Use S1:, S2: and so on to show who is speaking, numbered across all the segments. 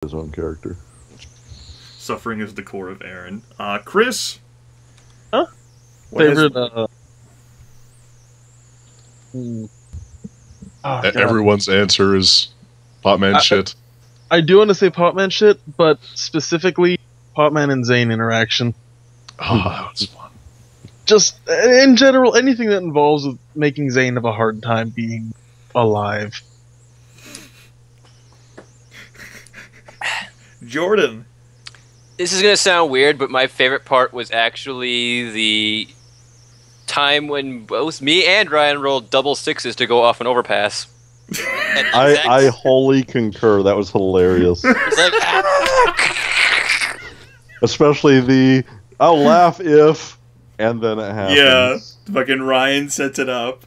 S1: his own character.
S2: Suffering is the core of Aaron. Chris?
S3: Huh? Favorite,
S4: Everyone's answer is Potman shit.
S3: I do want to say Potman shit, but specifically Potman and Zane interaction.
S4: Oh, that was fun.
S3: Just, in general, anything that involves making Zane have a hard time being alive.
S2: Jordan?
S5: This is going to sound weird, but my favorite part was actually the time when both me and Ryan rolled double sixes to go off an overpass.
S1: I wholly concur. That was hilarious. Especially the, I'll laugh if, and then it happens.
S2: Yeah, fucking Ryan sets it up.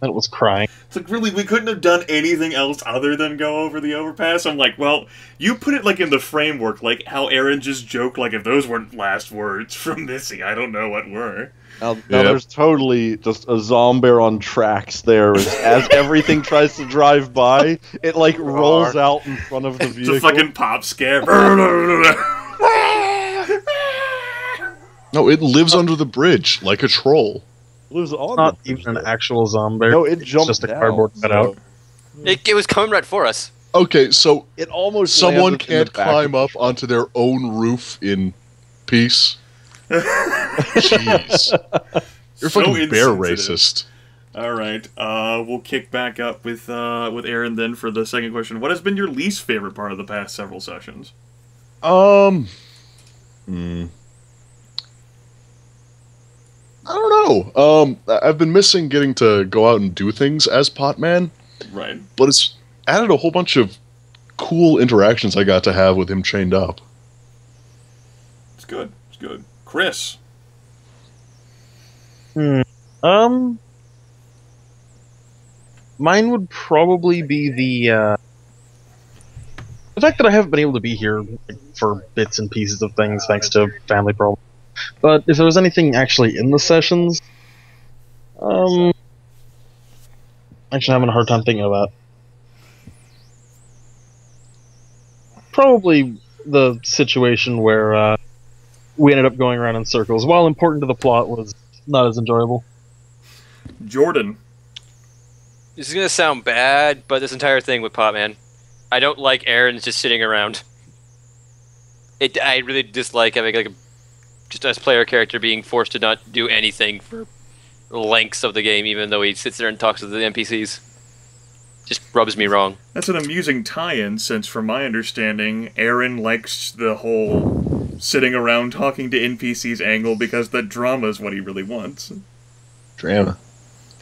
S3: That was crying.
S2: It's like, really, we couldn't have done anything else other than go over the overpass? I'm like, well, you put it, like, in the framework, like how Aaron just joked, like, if those weren't last words from Missy, I don't know what were.
S1: Now there's totally just a zombie on tracks there. As everything tries to drive by, it, like, rolls out in front of the vehicle.
S2: It's a fucking pop scare.
S4: No, it lives under the bridge, like a troll.
S1: Lives on
S3: Not even an actual zombie.
S1: No, it jumped
S3: just a
S1: down,
S3: cardboard cutout.
S5: It was coming right for us.
S4: Okay, so
S1: it almost
S4: someone
S1: landed in the
S4: can't
S1: back
S4: climb
S1: of
S4: up onto their own roof in peace. Jeez, you're
S2: So
S4: fucking bear
S2: insensitive.
S4: racist.
S2: All right, we'll kick back up with Aaron then for the second question. What has been your least favorite part of the past several sessions?
S4: I don't know. I've been missing getting to go out and do things as Potman.
S2: Right.
S4: But it's added a whole bunch of cool interactions I got to have with him chained up.
S2: It's good. It's good. Chris?
S3: Mine would probably be the fact that I haven't been able to be here for bits and pieces of things thanks to family problems. But if there was anything actually in the sessions, actually having a hard time thinking of that. Probably the situation where we ended up going around in circles. While important to the plot, was not as enjoyable.
S2: Jordan?
S5: This is going to sound bad, but this entire thing with Potman, I don't like Aaron just sitting around. I really dislike having like just as player character being forced to not do anything for lengths of the game, even though he sits there and talks to the NPCs. Just rubs me wrong.
S2: That's an amusing tie-in, since from my understanding, Aaron likes the whole sitting around talking to NPCs angle because the drama is what he really wants.
S4: Drama.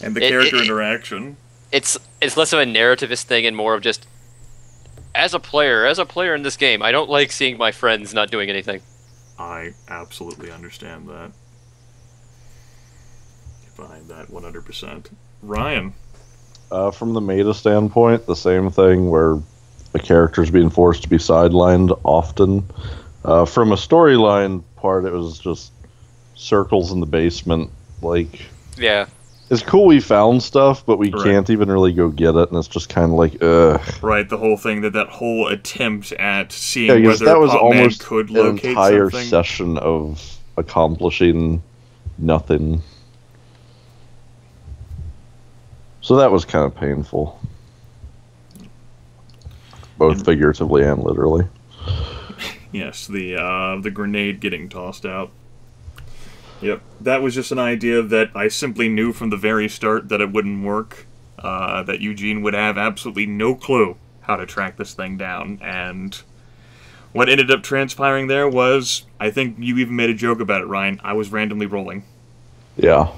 S2: And the character interaction.
S5: It's less of a narrativist thing and more of just as a player in this game, I don't like seeing my friends not doing anything.
S2: I absolutely understand that. Behind that 100%. Ryan?
S1: From the meta standpoint, the same thing where the character's being forced to be sidelined often. From a storyline part, it was just circles in the basement. Like,
S5: yeah.
S1: It's cool we found stuff, but we can't even really go get it, and it's just kind of like, ugh.
S2: Right, the whole thing, that whole attempt at seeing whether
S1: that was
S2: Potman
S1: almost
S2: could
S1: an
S2: locate
S1: entire
S2: something.
S1: session of accomplishing nothing. So that was kind of painful. Both figuratively and literally.
S2: Yes, the grenade getting tossed out. Yep, that was just an idea that I simply knew from the very start that it wouldn't work. That Eugene would have absolutely no clue how to track this thing down, and what ended up transpiring there was, I think you even made a joke about it, Ryan, I was randomly rolling.
S1: Yeah.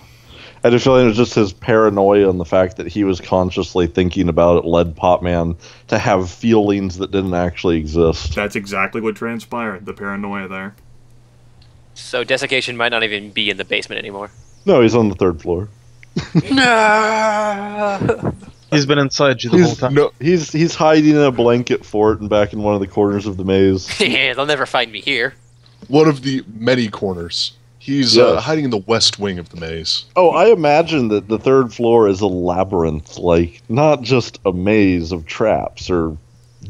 S1: I had a feeling it was just his paranoia and the fact that he was consciously thinking about it led Potman to have feelings that didn't actually exist.
S2: That's exactly what transpired, the paranoia there.
S5: So desiccation might not even be in the basement anymore.
S1: No, he's on the third floor.
S5: No.
S3: He's been inside you the whole time.
S1: No, he's hiding in a blanket fort and back in one of the corners of the maze.
S5: Yeah, they'll never find me here.
S4: One of the many corners. He's hiding in the west wing of the maze.
S1: Oh, I imagine that the third floor is a labyrinth, like, not just a maze of traps or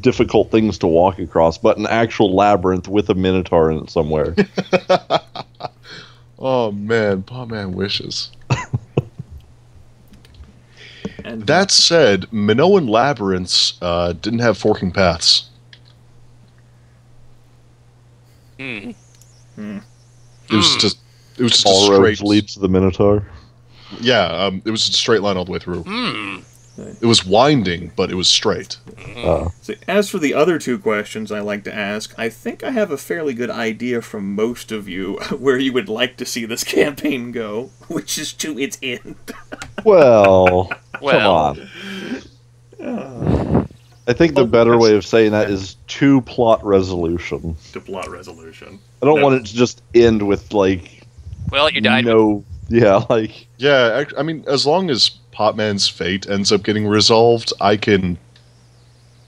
S1: difficult things to walk across, but an actual labyrinth with a minotaur in it somewhere.
S4: Oh man, Potman wishes.
S2: And
S4: That said, Minoan labyrinths didn't have forking paths.
S5: Hmm.
S4: It was just a
S1: All
S4: straight.
S1: roads lead to the minotaur.
S4: Yeah, it was a straight line all the way through.
S5: Hmm.
S4: It was winding, but it was straight.
S2: so as for the other two questions I like to ask, I think I have a fairly good idea from most of you where you would like to see this campaign go, which is to its end.
S1: Well, come
S5: Well.
S1: on. I think the better way of saying that is to plot resolution.
S2: To plot resolution.
S1: I don't
S2: No.
S1: want it to just end with, like,
S5: Well, you died.
S1: no... Yeah, like...
S4: Yeah, I mean, as long as Potman's fate ends up getting resolved, I can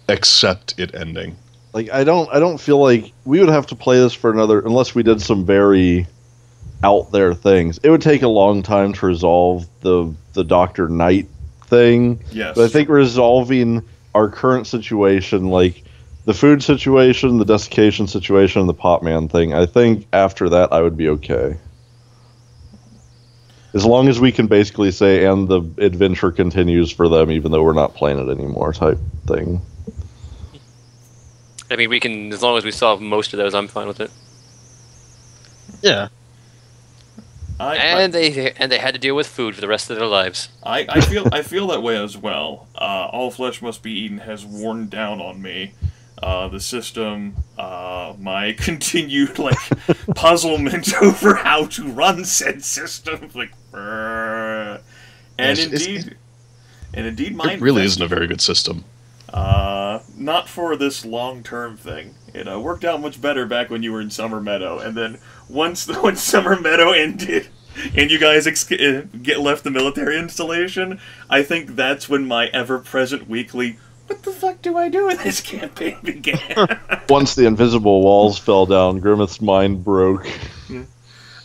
S4: accept it ending.
S1: Like, I don't feel like we would have to play this for another... Unless we did some very out there things. It would take a long time to resolve the Dr. Knight thing.
S2: Yes.
S1: But I think resolving our current situation, like the food situation, the desiccation situation, and the Potman thing, I think after that I would be okay. As long as we can basically say, and the adventure continues for them, even though we're not playing it anymore, type thing.
S5: I mean, we can, as long as we solve most of those, I'm fine with it.
S3: Yeah.
S5: And they had to deal with food for the rest of their lives.
S2: I feel that way as well. All Flesh Must Be Eaten has worn down on me. The system, my continued puzzlement over how to run said system, and indeed, mine
S4: It really isn't a very good system.
S2: not for this long-term thing. It worked out much better back when you were in Summer Meadow, and then when Summer Meadow ended, and you guys left the military installation, I think that's when my ever-present weekly "what the fuck do I do in this campaign" began.
S1: Once the invisible walls fell down, Grimith's mind broke.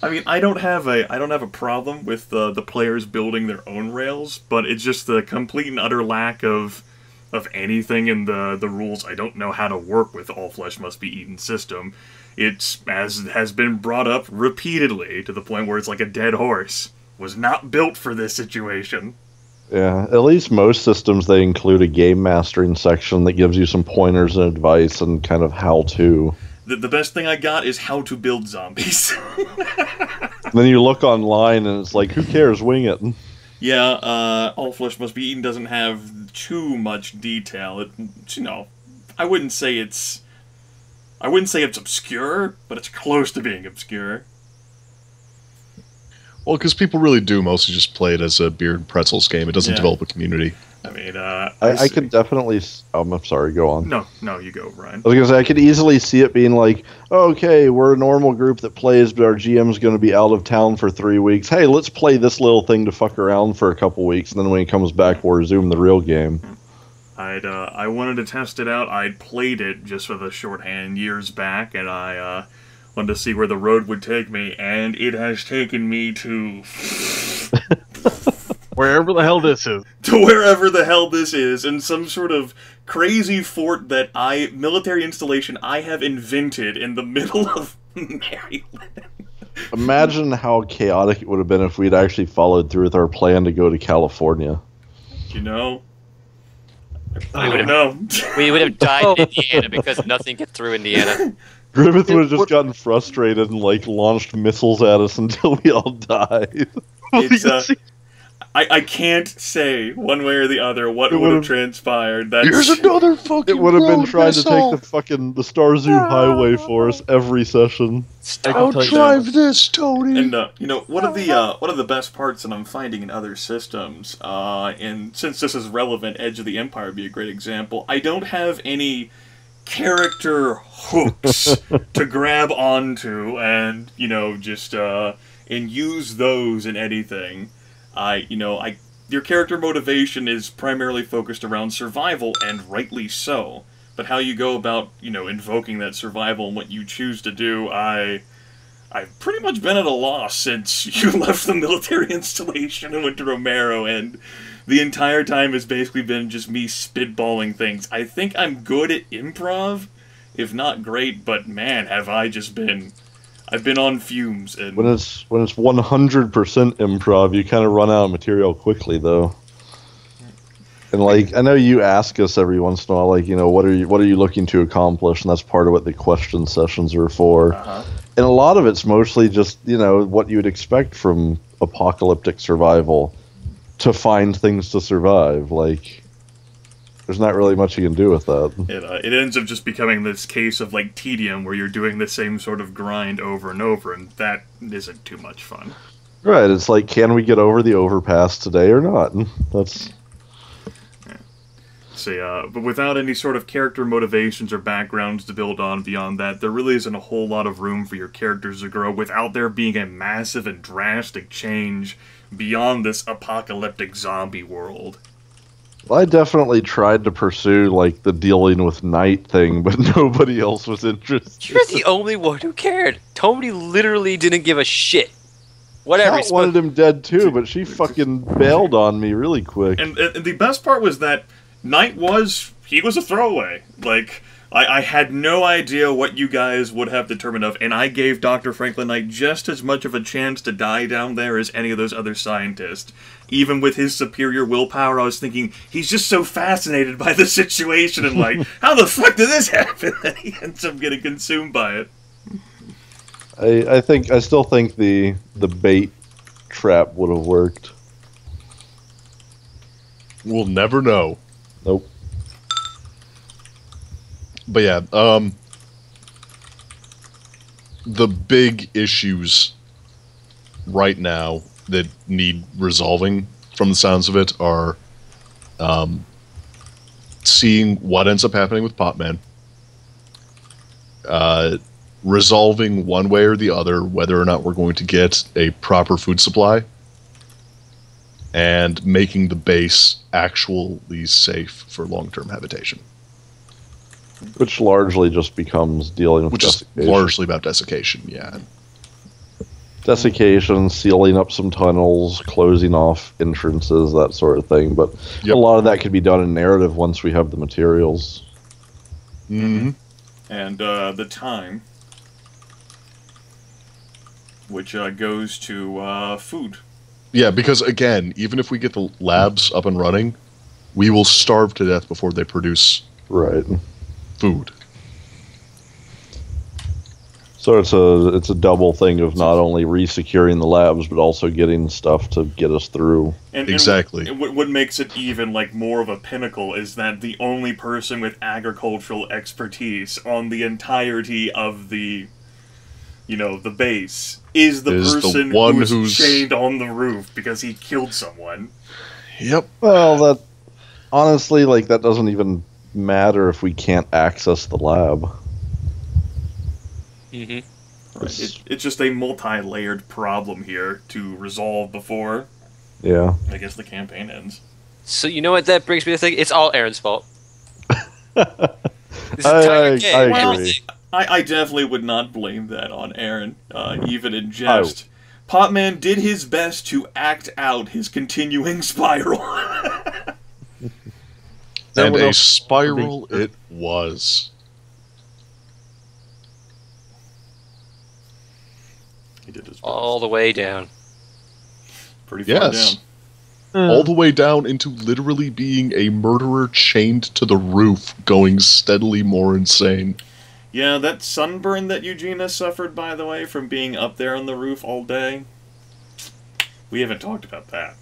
S2: I mean, I don't have a problem with the players building their own rails, but it's just the complete and utter lack of anything in the rules. I don't know how to work with All Flesh Must Be Eaten system. It's, as has been brought up repeatedly, to the point where it's like a dead horse. Was not built for this situation.
S1: Yeah, at least most systems, they include a game mastering section that gives you some pointers and advice and kind of how to.
S2: The best thing I got is how to build zombies.
S1: And then you look online and it's like, who cares, wing it.
S2: Yeah, All Flesh Must Be Eaten doesn't have too much detail. I wouldn't say it's obscure, but it's close to being obscure.
S4: Well, because people really do mostly just play it as a beer and pretzels game. It doesn't develop a community.
S2: I mean,
S1: I could definitely... I'm sorry, go on.
S2: No, you go, Ryan.
S1: I was going to say, I could easily see it being like, okay, we're a normal group that plays, but our GM's going to be out of town for 3 weeks. Hey, let's play this little thing to fuck around for a couple weeks, and then when he comes back, we'll resume the real game.
S2: I wanted to test it out. I'd played it just for the shorthand years back, and I wanted to see where the road would take me, and it has taken me to...
S3: Wherever the hell this is.
S2: To wherever the hell this is, in some sort of crazy fort military installation I have invented in the middle of Maryland.
S1: Imagine how chaotic it would have been if we'd actually followed through with our plan to go to California.
S2: You know? I don't know.
S5: We would have died in Indiana because nothing gets through Indiana.
S1: Griffith would have just gotten frustrated and, launched missiles at us until we all died.
S2: It's, I can't say one way or the other what would have transpired.
S4: Here's another fucking
S1: It would have been
S4: road
S1: trying
S4: missile.
S1: to take the Star Zoo highway for us every session.
S4: Don't drive this, Tony.
S2: And one of the best parts that I'm finding in other systems, and since this is relevant, Edge of the Empire would be a great example. I don't have any character hooks to grab onto and just and use those in anything. Your character motivation is primarily focused around survival, and rightly so. But how you go about, invoking that survival and what you choose to do, I've pretty much been at a loss since you left the military installation and went to Romero, and the entire time has basically been just me spitballing things. I think I'm good at improv, if not great, but man, have I just been... I've been on fumes. And
S1: When it's 100% improv, you kind of run out of material quickly, though. And like, I know you ask us every once in a while, like, you know, what are you looking to accomplish, and that's part of what the question sessions are for. And a lot of it's mostly just, you know, what you would expect from apocalyptic survival, to find things to survive. Like, there's not really much you can do with that.
S2: It ends up just becoming this case of, like, tedium, where you're doing the same sort of grind over and over, and that isn't too much fun.
S1: Right, it's like, can we get over the overpass today or not? That's...
S2: But without any sort of character motivations or backgrounds to build on beyond that, there really isn't a whole lot of room for your characters to grow without there being a massive and drastic change beyond this apocalyptic zombie world.
S1: Well, I definitely tried to pursue, like, the dealing with night thing, but nobody else was interested.
S5: You're the only one who cared. Tony literally didn't give a shit. Whatever.
S1: Kat wanted him dead too, but she fucking bailed on me really quick.
S2: And the best part was that Knight he was a throwaway. Like, I had no idea what you guys would have determined of, and I gave Dr. Franklin Knight just as much of a chance to die down there as any of those other scientists. Even with his superior willpower, I was thinking, he's just so fascinated by the situation, and like, how the fuck did this happen? And he ends up getting consumed by it.
S1: I still think the bait trap would have worked.
S4: We'll never know.
S1: Nope.
S4: But yeah, the big issues right now that need resolving, from the sounds of it, are seeing what ends up happening with Potman, resolving one way or the other whether or not we're going to get a proper food supply, and making the base actually safe for long-term habitation.
S1: Which largely just becomes dealing with desiccation.
S4: Which is largely about desiccation, yeah.
S1: Desiccation, sealing up some tunnels, closing off entrances, that sort of thing. But a lot of that could be done in narrative once we have the materials.
S4: Mm-hmm.
S2: And the time, which goes to food.
S4: Yeah, because again, even if we get the labs up and running, we will starve to death before they produce food.
S1: So it's a double thing of not only resecuring the labs, but also getting stuff to get us through.
S4: Exactly.
S2: And what makes it even like more of a pinnacle is that the only person with agricultural expertise on the entirety of the, the base is the person who's chained on the roof because he killed someone.
S4: Yep.
S1: Well, that honestly, that doesn't even matter if we can't access the lab.
S5: Mm-hmm.
S2: Right. It's just a multi-layered problem here to resolve before,
S1: I
S2: guess, the campaign ends.
S5: So you know what that brings me to think? It's all Aaron's fault.
S1: I agree.
S2: I definitely would not blame that on Aaron, even in jest. Potman did his best to act out his continuing spiral.
S4: And a spiral it was.
S2: He did his best.
S5: All the way down.
S2: Pretty far down.
S4: All the way down into literally being a murderer chained to the roof, going steadily more insane.
S2: Yeah, that sunburn that Eugene has suffered, by the way, from being up there on the roof all day. We haven't talked about that.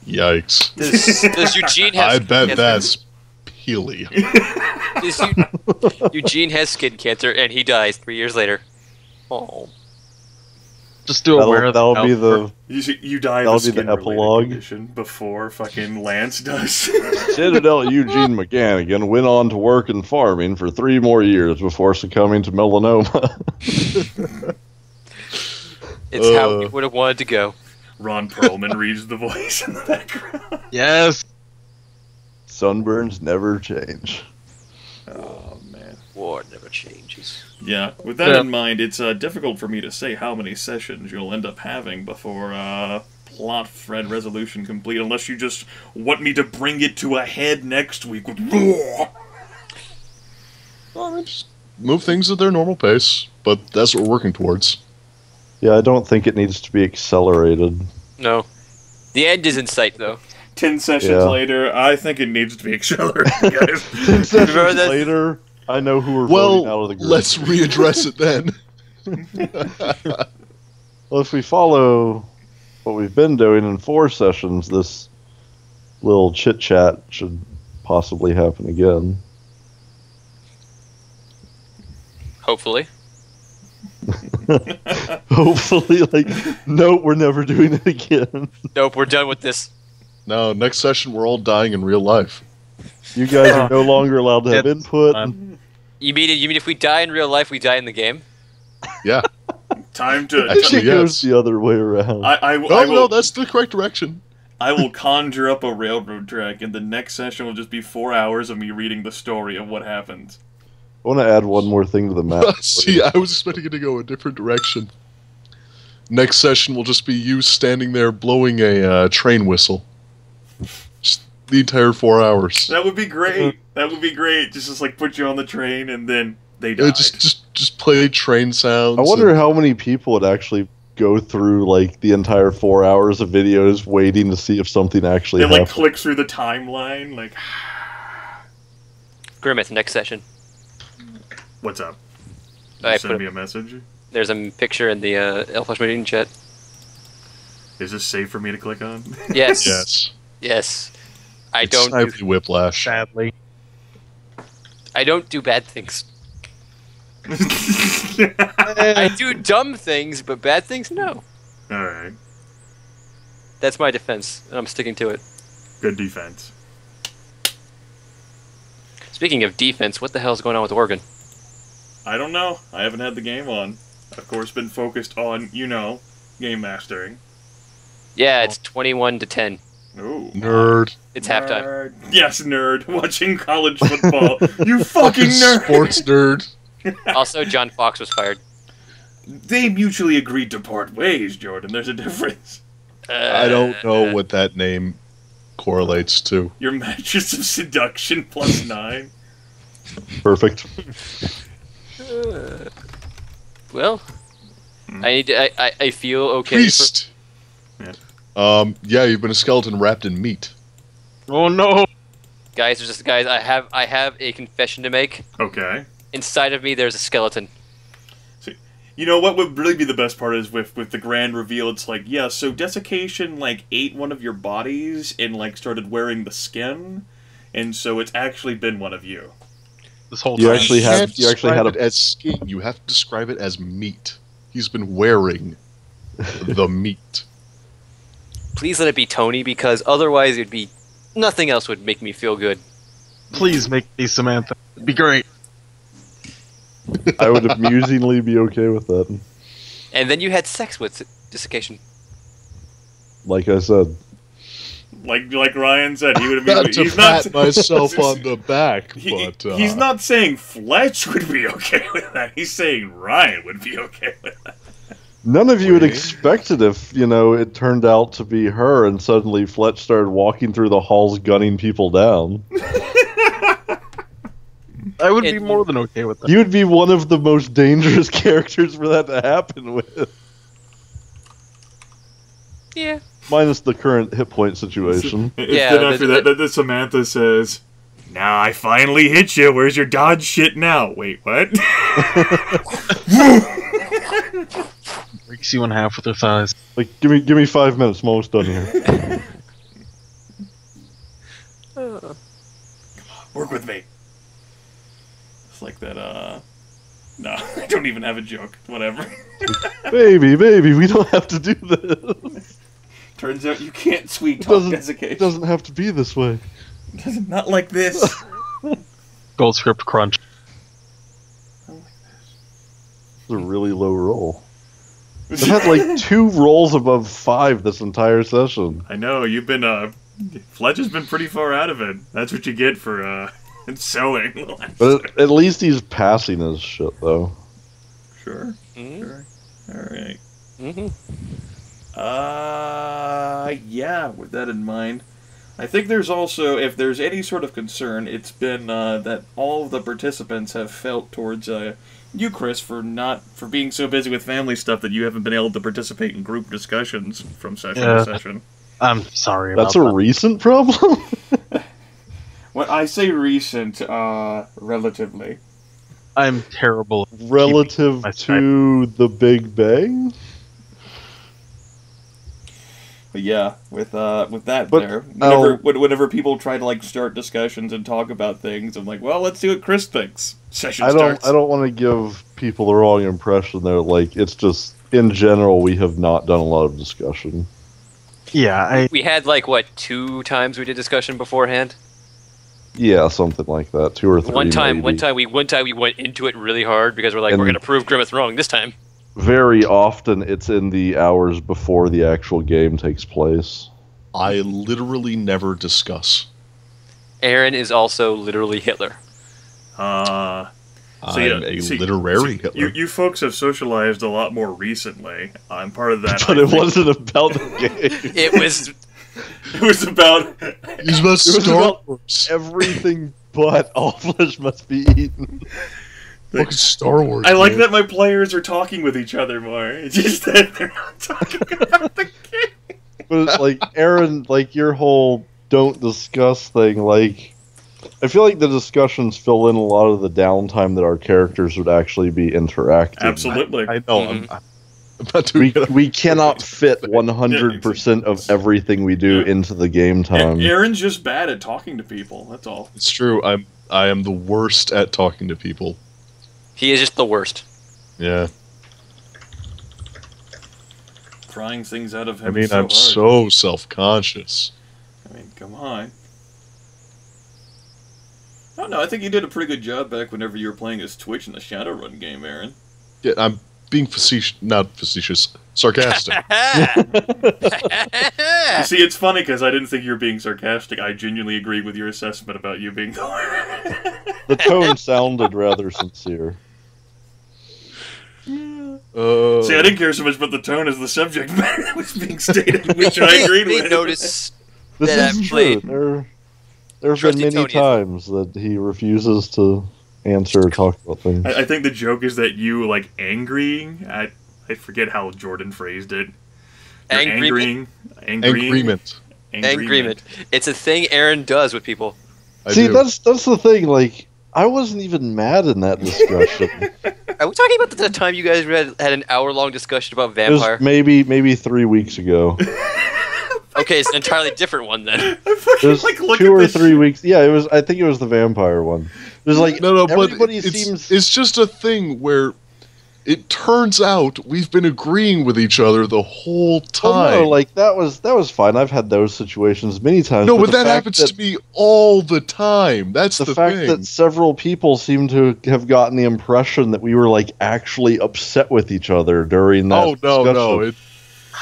S4: Yikes.
S5: Does Eugene have
S4: I bet that's peely.
S5: Eugene has skin cancer, and he dies 3 years later. Oh.
S3: Just do aware
S1: that'll be the
S2: you die of a skin epilogue condition before fucking Lance does.
S1: Citadel Eugene MacGannigan went on to work in farming for 3 more years before succumbing to melanoma.
S5: It's how we would have wanted to go.
S2: Ron Perlman reads the voice in the background.
S3: Yes.
S1: Sunburns never change.
S2: Oh man,
S5: war never changes.
S2: Yeah, with that in mind, it's difficult for me to say how many sessions you'll end up having before plot thread resolution complete unless you just want me to bring it to a head next week with
S4: Well, I mean, just move things at their normal pace, but that's what we're working towards.
S1: Yeah, I don't think it needs to be accelerated.
S5: No. The end is in sight, though.
S2: 10 sessions
S1: Yeah.
S2: later, I think it needs to be accelerated, guys.
S1: 10 sessions
S5: Remember that-
S1: later, I know who we're voting out of the group.
S4: Let's readdress it then.
S1: Well, if we follow what we've been doing in 4 sessions, this little chit-chat should possibly happen again.
S5: Hopefully.
S1: Hopefully, like, no, we're never doing it again.
S5: Nope, we're done with this.
S4: No, next session we're all dying in real life.
S1: You guys are no longer allowed to have
S3: It's
S1: input.
S5: You mean if we die in real life, we die in the game?
S4: Yeah.
S2: Time to...
S4: Actually,
S1: It goes
S4: yes.
S1: the other way around.
S4: No, that's the correct direction.
S2: I will conjure up a railroad track, and the next session will just be 4 hours of me reading the story of what happened.
S1: I want to add one more thing to the map.
S4: See, I was expecting it to go a different direction. Next session will just be you standing there blowing a train whistle. Just the entire 4 hours.
S2: That would be great. That would be great. Just like put you on the train, and then they died.
S4: Just play train sounds.
S1: I wonder how many people would actually go through like the entire 4 hours of videos waiting to see if something actually
S2: They like
S1: happened.
S2: click through the timeline, like...
S5: Grimith, next session.
S2: What's up?
S5: I
S2: Send
S5: put
S2: me a message.
S5: There's a picture in the Fletch meeting chat.
S2: Is this safe for me to click on?
S5: Yes.
S4: Yes.
S5: Yes. I
S4: It's
S5: don't
S4: Snively Whiplash.
S3: Sadly.
S5: do bad things. I do dumb things, but bad things, no.
S2: Alright.
S5: That's my defense, and I'm sticking to it.
S2: Good defense.
S5: Speaking of defense, what the hell's going on with Oregon?
S2: I don't know. I haven't had the game on. Of course, been focused on, game mastering.
S5: Yeah, it's 21-10.
S2: Ooh.
S4: Nerd.
S5: It's halftime.
S2: Nerd. Yes, nerd. Watching college football. You fucking nerd!
S4: Sports nerd.
S5: Also, John Fox was fired.
S2: They mutually agreed to part ways, Jordan. There's a difference.
S4: I don't know what that name correlates to.
S2: Your mattress of seduction plus 9.
S1: Perfect.
S5: Well, I need to, I feel okay.
S4: Priest. Yeah, you've been a skeleton wrapped in meat.
S3: Oh no!
S5: Guys, I have a confession to make.
S2: Okay.
S5: Inside of me, there's a skeleton.
S2: You know what would really be the best part is with the grand reveal, it's like, yeah, so desiccation, ate one of your bodies and, started wearing the skin, and so it's actually been one of you.
S3: This whole
S1: You
S3: time.
S1: actually had
S4: it as skin. You have to describe it as meat. He's been wearing the meat.
S5: Please let it be Tony, because otherwise it'd be... Nothing else would make me feel good.
S3: Please make me Samantha. It'd be great.
S1: I would amusingly be okay with that.
S5: And then you had sex with desiccation.
S1: Like I said.
S2: Like Ryan said, he would
S4: Not
S2: have
S4: to pat myself on the back, but...
S2: He's not saying Fletch would be okay with that. He's saying Ryan would be okay with that.
S1: None of you would expect it if, it turned out to be her and suddenly Fletch started walking through the halls gunning people down.
S3: I would be more than okay with that.
S1: You would be one of the most dangerous characters for that to happen with.
S5: Yeah.
S1: Minus the current hit point situation.
S5: Yeah,
S2: Then after that, Samantha says, "Now I finally hit you. Where's your dodge shit now?" Wait, what?
S3: Breaks you in half with her thighs.
S1: Like, give me 5 minutes, I'm almost done here.
S2: Work with me. It's like that, no, I don't even have a joke. Whatever.
S1: baby, we don't have to do this.
S2: Turns out you can't sweet
S1: It
S2: talk
S1: doesn't,
S2: desiccation.
S1: it doesn't have to be this way.
S2: Not like this.
S3: Gold script crunch.
S1: It's a really low roll. I've had 2 rolls above 5 this entire session.
S2: I know, you've been, Fletch has been pretty far out of it. That's what you get for, sewing.
S1: But at least he's passing his shit, though.
S2: Sure.
S5: Mm-hmm.
S2: Sure. Alright.
S5: Mm-hmm.
S2: Yeah, with that in mind. I think there's also, if there's any sort of concern, it's been that all of the participants have felt towards you, Chris, for being so busy with family stuff that you haven't been able to participate in group discussions from session to session.
S3: I'm sorry about
S1: That's a recent problem?
S2: When I say recent, relatively.
S3: I'm terrible.
S1: Relative to the Big Bang?
S2: But yeah, with that there, whenever people try to like start discussions and talk about things, I'm like, well, let's see what Chris thinks. Session starts.
S1: I don't want to give people the wrong impression there. Like, it's just in general, we have not done a lot of discussion.
S3: Yeah,
S5: we had like what 2 times we did discussion beforehand.
S1: Yeah, something like that. 2 or 3.
S5: One time
S1: maybe.
S5: we went into it really hard because we're like, we're gonna prove Grimith wrong this time.
S1: Very often, it's in the hours before the actual game takes place.
S4: I literally never discuss.
S5: Aaron is also literally Hitler.
S4: I'm a literary Hitler.
S2: You folks have socialized a lot more recently. I'm part of that.
S1: But it wasn't about the game.
S5: It was.
S2: It was about.
S4: It was about Star Wars.
S1: Everything but all flesh must be eaten.
S4: Fucking Star Wars.
S2: I like that my players are talking with each other more. It's just that they're not talking about the game.
S1: But it's like, Aaron, like your whole don't discuss thing, like, I feel like the discussions fill in a lot of the downtime that our characters would actually be interacting.
S2: Absolutely.
S4: I know. I'm not doing
S1: we cannot fit 100% of everything we do into the game time.
S2: Aaron's just bad at talking to people. That's all.
S4: It's true. I am the worst at talking to people.
S5: He is just the worst.
S4: Yeah.
S2: Prying things out of him.
S4: I mean,
S2: I'm
S4: so self-conscious.
S2: I mean, come on. I don't know. I think you did a pretty good job back whenever you were playing as Twitch in the Shadowrun game, Aaron.
S4: Yeah, I'm being sarcastic.
S2: You see, it's funny because I didn't think you were being sarcastic. I genuinely agree with your assessment about you being
S1: The tone sounded rather sincere.
S2: See, I didn't care so much about the tone as the subject matter that was being stated, which I agreed with.
S5: Notice
S1: this
S5: that
S1: is true. There have been many times that he refuses to answer or talk about things.
S2: I think the joke is that you, like, angrying at... I forget how Jordan phrased it.
S5: Angryment. It's a thing Aaron does with people.
S1: See, that's the thing, like, I wasn't even mad in that discussion.
S5: Are we talking about the time you guys had an hour-long discussion about vampire?
S1: It was maybe 3 weeks ago.
S5: Okay, it's an entirely different one then.
S1: It was like, 2 or 3 weeks. Yeah, it was. I think it was the vampire one. There's like
S4: no,
S1: everybody
S4: but
S1: seems.
S4: It's just a thing where it turns out we've been agreeing with each other the whole time.
S1: Oh, no, like that was fine. I've had those situations many times.
S4: No, but that happens to me all the time. That's the
S1: fact
S4: thing.
S1: that several people seem to have gotten the impression that we were like actually upset with each other during that.
S4: No.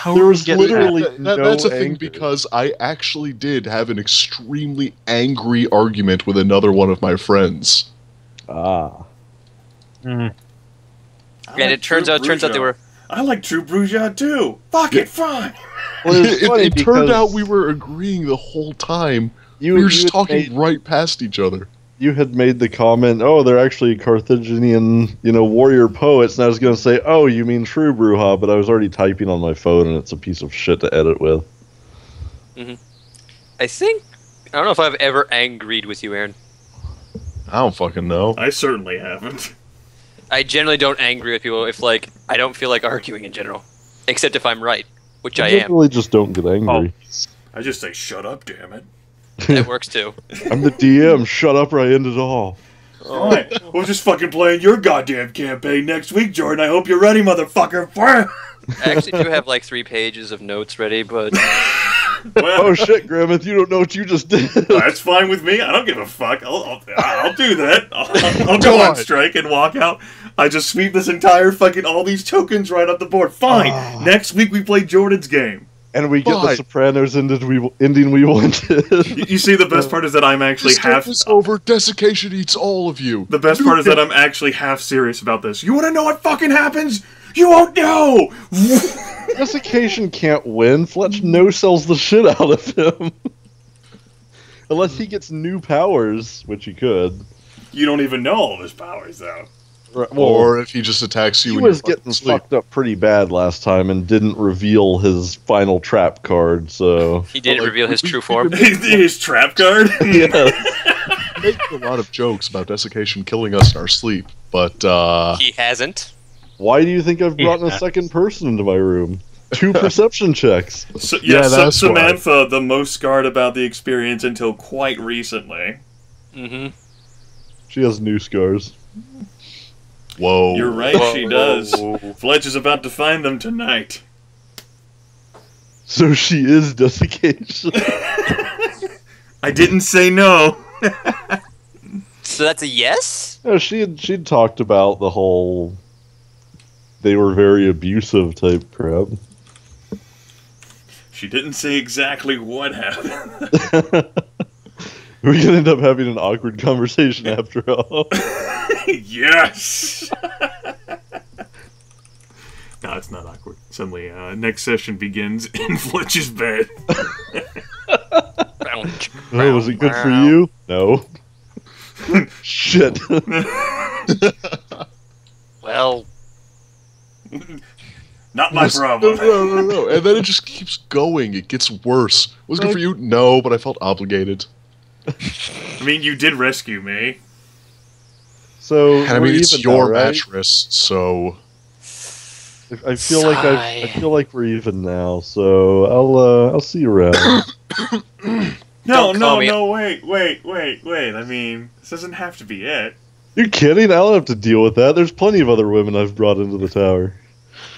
S1: There was literally
S4: that's a thing because I actually did have an extremely angry argument with another one of my friends.
S1: Ah.
S5: And it turns out they were.
S2: I like True Bruja too. Fuck it, fine.
S1: Well,
S4: it turned out we were agreeing the whole time. We were just talking right past each other.
S1: You had made the comment, oh, they're actually Carthaginian, warrior poets, and I was going to say, oh, you mean True Bruja, but I was already typing on my phone, and it's a piece of shit to edit with.
S5: Mm-hmm. I don't know if I've ever angried with you, Aaron.
S4: I don't fucking know.
S2: I certainly haven't.
S5: I generally don't angry with people if, like, I don't feel like arguing in general. Except if I'm right, which I am.
S1: Generally just don't get angry.
S2: I just say, shut up, damn it.
S5: That works too.
S1: I'm the DM, shut up or I end it all.
S2: Alright, we'll just fucking play in your goddamn campaign next week, Jordan. I hope you're ready, motherfucker.
S5: I actually do have like 3 pages of notes ready, but...
S2: Well,
S1: oh shit, Grimith, you don't know what you just did.
S2: That's fine with me. I don't give a fuck. I'll do that. I'll go on strike and walk out. I just sweep this entire fucking all these tokens right off the board. Fine. Next week we play Jordan's game.
S1: And we get the Sopranos ending we wanted.
S2: You see, the best part is that I'm actually
S4: this over. Desiccation eats all of you.
S2: The best part is that I'm actually half serious about this. You want to know what fucking happens? You won't know!
S1: Desiccation can't win. Fletch no-sells the shit out of him. Unless he gets new powers, which he could.
S2: You don't even know all of his powers, though.
S1: Right, well,
S4: Or if he just attacks you
S1: he
S4: when
S1: was
S4: you're
S1: getting
S4: asleep.
S1: fucked up pretty bad last time and didn't reveal his final trap card, so...
S5: He didn't
S4: Like,
S5: reveal his
S4: we-
S5: true
S4: we
S5: form.
S2: His trap card?
S1: Yeah.
S4: Make a lot of jokes about desiccation killing us in our sleep, but
S5: He hasn't.
S1: Why do you think I've brought in a second person into my room? 2 perception checks.
S2: So,
S4: Yeah,
S2: yeah,
S4: that's
S2: Samantha, the most scarred about the experience until quite recently.
S5: Mm-hmm.
S1: She has new scars.
S4: whoa.
S2: You're right, she does. Fletch is about to find them tonight.
S1: So she is desiccation.
S2: I didn't say no.
S5: So that's a yes?
S1: No, she'd talked about the whole they were very abusive type crap.
S2: She didn't say exactly what happened.
S1: We're gonna end up having an awkward conversation after all.
S2: Yes! No, it's not awkward. Suddenly, next session begins in Fletch's bed.
S1: Oh, was it good for you? No. Shit.
S5: Well,
S2: Not my problem.
S4: No. And then it just keeps going. It gets worse. Was it good for you? No, but I felt obligated.
S2: I mean, you did rescue me.
S1: So
S4: And I
S1: we're
S4: mean, it's
S1: even
S4: your
S1: now, right?
S4: mattress, so...
S1: I feel like I feel like we're even now. So I'll see you around.
S2: No,
S5: Don't call me.
S2: wait. I mean, this doesn't have to be it.
S1: You're kidding? I don't have to deal with that. There's plenty of other women I've brought into the tower.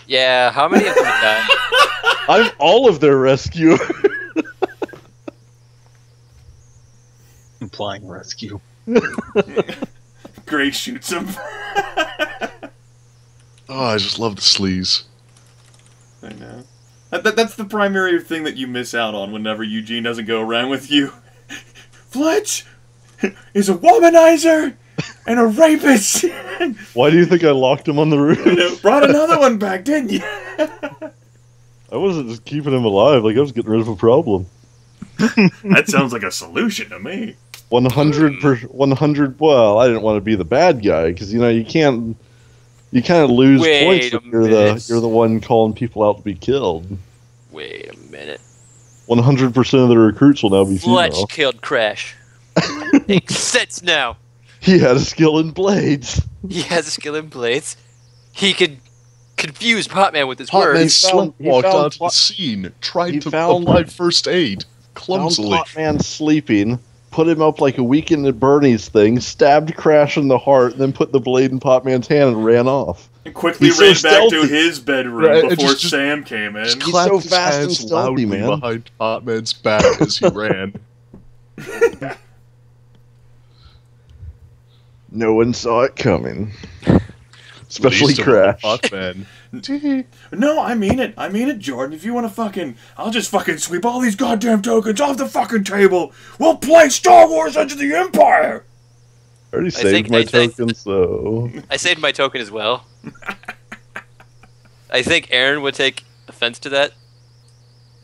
S5: yeah, how many of them have died?
S1: I'm all of their rescue.
S3: Implying rescue.
S2: Gray shoots him.
S4: Oh, I just love the sleaze.
S2: I know. That's the primary thing that you miss out on whenever Eugene doesn't go around with you. Fletch is a womanizer and a rapist.
S1: Why do you think I locked him on the roof?
S2: Brought another one back, didn't you?
S1: I wasn't just keeping him alive. Like I was getting rid of a problem.
S2: That sounds like a solution to me.
S1: 100. Well, I didn't want to be the bad guy because you can't. You kind of lose
S5: Wait
S1: points
S5: a
S1: if
S5: minute.
S1: you're the one calling people out to be killed.
S5: Wait a minute.
S1: 100% of the recruits will now be
S5: Fletch
S1: female.
S5: killed Crash. Makes sense now.
S1: He had a skill in blades.
S5: He has a skill in blades. He could confuse Potman with his
S1: Potman
S4: He
S5: words.
S1: found-
S4: walked
S1: found
S4: onto the
S1: Pot-
S4: scene, tried
S1: he
S4: to
S1: found-
S4: apply first aid,
S1: Found
S4: clumsily.
S1: Potman sleeping, put him up like a weekend at Bernie's thing, stabbed Crash in the heart, then put the blade in Potman's hand and ran off.
S2: And quickly
S1: He's
S2: ran
S1: so
S2: back to
S1: stealthy.
S2: his bedroom
S4: Right, and
S2: before
S4: just-
S2: Sam came in.
S4: Just
S1: He's
S4: clapped
S1: so
S4: his
S1: fast and
S4: hands
S1: stealthy,
S4: loudly
S1: man.
S4: behind Potman's back as he ran.
S1: No one saw it coming. Especially
S4: Least of all
S1: Crash.
S4: Potman.
S2: No, I mean it, Jordan. If you want to I'll just fucking sweep all these goddamn tokens off the fucking table. We'll play Star Wars Edge of the Empire.
S1: I already
S5: think-
S1: saved my
S5: I think-
S1: token, so...
S5: I saved my token as well. I think Aaron would take offense to that.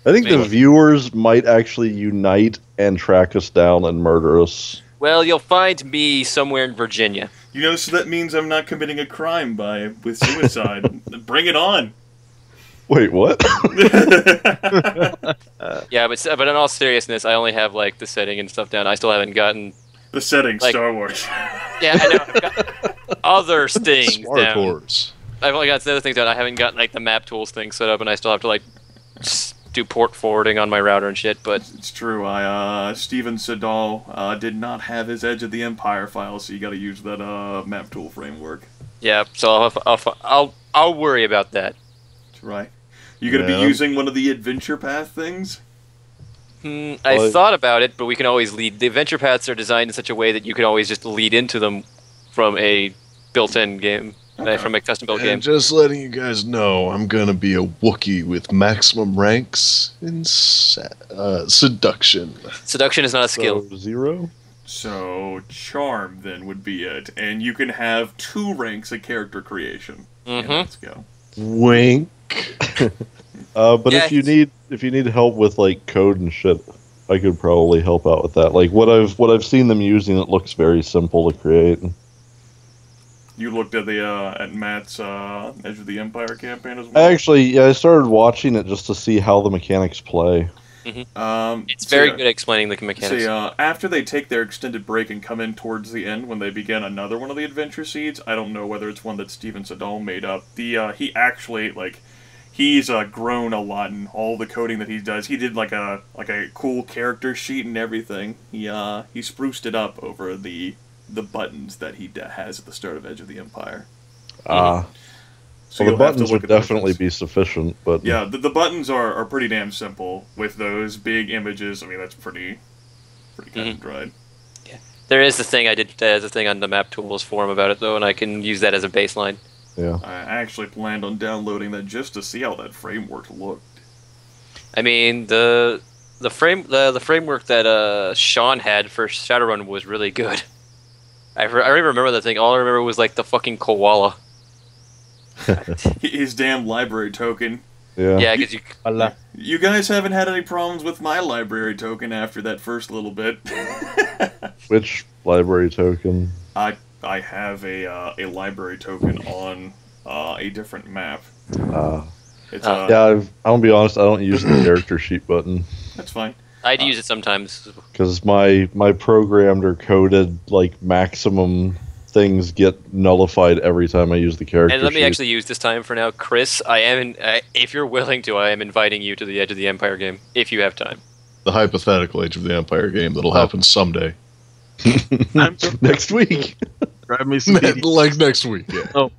S1: I think the
S5: Maybe.
S1: viewers might actually unite and track us down and murder us.
S5: Well, you'll find me somewhere in Virginia.
S2: You know, so that means I'm not committing a crime with suicide. Bring it on.
S1: Wait, what?
S5: Yeah, but in all seriousness, I only have like the setting and stuff down. I still haven't gotten.
S2: The setting,
S5: Like-
S2: Star Wars.
S5: Yeah, I know. I've got other things
S4: Smart
S5: down.
S4: horse.
S5: I've only got the other things down. I haven't got like the MapTools thing set up, and I still have to like do port forwarding on my router and shit. But
S2: It's true. Steven Seagal did not have his Edge of the Empire file, so you got to use that MapTool framework.
S5: yeah, so I'll worry about that.
S2: That's right. You gonna
S1: Yeah.
S2: be using one of the adventure path things?
S5: I
S1: Well,
S5: thought about it, but we can always lead. The adventure paths are designed in such a way that you can always just lead into them from a built-in game,
S2: Okay.
S5: from a custom-built
S4: And
S5: game.
S4: just letting you guys know, I'm gonna be a Wookiee with maximum ranks in seduction.
S5: Seduction is not a skill.
S1: So, 0?
S2: So charm then would be it, and you can have 2 ranks of character creation. Yeah,
S5: Mm-hmm.
S2: let's go.
S4: Wink.
S1: But
S5: Yeah,
S1: if you need help with like code and shit, I could probably help out with that. Like what I've seen them using, it looks very simple to create.
S2: You looked at the at Matt's Edge of the Empire campaign as well.
S1: I started watching it just to see how the mechanics play.
S5: It's very good at explaining the mechanics.
S2: So, after they take their extended break and come in towards the end when they begin another one of the adventure seeds, I don't know whether it's one that Steven Seagal made up. He actually he's grown a lot in all the coding that he does. He did like a cool character sheet and everything. He spruced it up over the buttons that he has at the start of Edge of the Empire. So
S1: well, the
S2: you'll have to
S1: buttons
S2: look
S1: would
S2: at
S1: definitely
S2: those.
S1: be sufficient, but
S2: Yeah, the buttons are pretty damn simple with those big images. I mean, that's pretty cut and dried.
S5: There is the thing I did. There's a thing on the MapTools forum about it though, and I can use that as a baseline.
S1: yeah.
S2: I actually planned on downloading that just to see how that framework looked.
S5: I mean, the framework that Sean had for Shadowrun was really good. I don't even remember that thing. All I remember was like the fucking koala.
S2: His damn library token.
S1: Yeah.
S5: Yeah, because
S2: You guys haven't had any problems with my library token after that first little bit.
S1: Which library token?
S2: I have a library token on a different map. It's
S1: Yeah, I'll be honest. I don't use the character sheet button
S2: that's fine.
S5: I'd use it sometimes.
S1: because my programmed or coded like maximum things get nullified every time I use the character
S5: And let me
S1: sheet.
S5: actually use this time for now, Chris. If you're willing to, I am inviting you to the Edge of the Empire game if you have time.
S4: The hypothetical Age of the Empire game that'll happen someday.
S1: Next week.
S3: Grab me some PDFs.
S4: Like next week, yeah.
S3: Oh,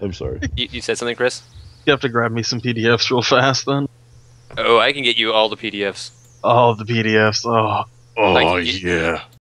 S1: I'm sorry.
S5: You said something, Chris?
S3: you have to grab me some PDFs real fast then.
S5: Oh, I can get you all the PDFs.
S3: Oh, the PDFs. Oh.
S5: I
S4: Oh,
S5: can get-
S4: yeah.